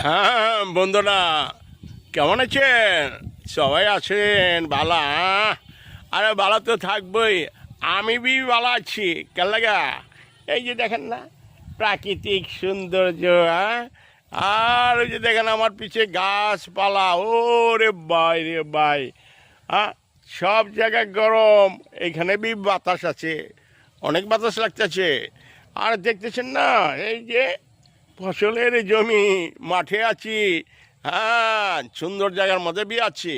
হ্যাঁ বন্ধুরা, কেমন আছেন? সবাই আছেন বালা? আরে বালা তো থাকবই, আমি বি বালা আছি। কেন লাগা? এই যে দেখেন না, প্রাকৃতিক সৌন্দর্য। হ্যাঁ, আর ওই যে দেখেন আমার পিছে গাছপালা। ও রে ভাই রে ভাই, হ্যাঁ, সব জায়গায় গরম, এখানে বি বাতাস আছে, অনেক বাতাস লাগতেছে। আর দেখতেছেন না, এই যে ফসলের জমি, মাঠে আছি। হ্যাঁ, সুন্দর জায়গার মধ্যে বি আছি।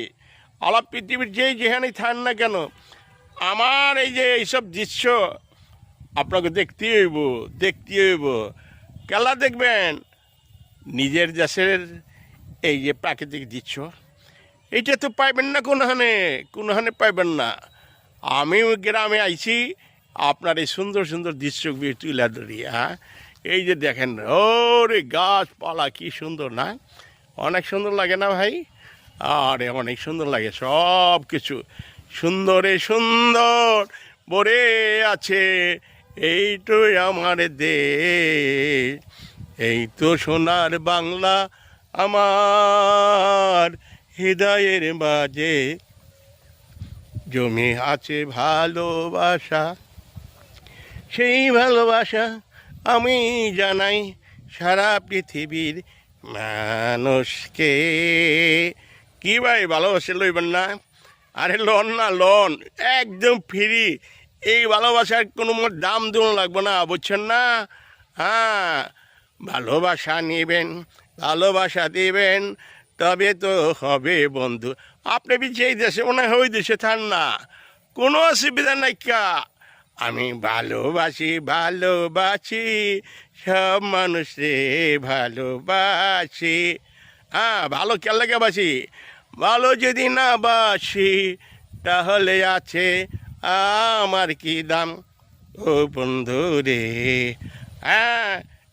আলাপ পৃথিবীর যেখানেই থান না কেন, আমার এই যে এইসব দৃশ্য আপনাকে দেখতে হইব। কেলা দেখবেন নিজের দেশের এই যে প্রাকৃতিক দৃশ্য, এইটা তো পাইবেন না কোনোখানে পাইবেন না। আমি গ্রামে আইছি, আপনার এই সুন্দর সুন্দর দৃশ্য তুলে ধরি। হ্যাঁ, এই যে দেখেন, ওরে গাছপালা কি সুন্দর না? অনেক সুন্দর লাগে না ভাই? আরে অনেক সুন্দর লাগে, সব কিছু সুন্দরে সুন্দর ভরে আছে। এই তো আমার দেশ, এই তো সোনার বাংলা আমার হৃদয়ের মাঝে জমে আছে ভালোবাসা। সেই ভালোবাসা আমি জানাই সারা পৃথিবীর মানুষকে। কি ভাই, ভালোবাসে লইবেন না? আরে লোন না, লোন একদম ফ্রি। এই ভালোবাসার কোনো দাম দেওয়া লাগবে না, বুঝছেন না? হ্যাঁ, ভালোবাসা নেবেন, ভালোবাসা দিবেন, তবে তো হবে বন্ধু। আপনি বি যেই দেশে মনে হয় ওই দেশে থান না, কোনো অসুবিধা নাই। আমি ভালোবাসি সব মানুষে ভালোবাসি। হ্যাঁ, ভালো কেন লাগে বাসি? ভালো যদি না বাসি তাহলে আছে আমার কি দাম ও বন্ধু রে? হ্যাঁ,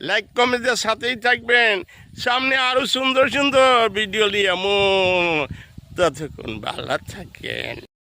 লাইক কমেন্টের সাথেই থাকবেন, সামনে আরো সুন্দর সুন্দর ভিডিও নিয়ে ততক্ষণ ভালো থাকেন।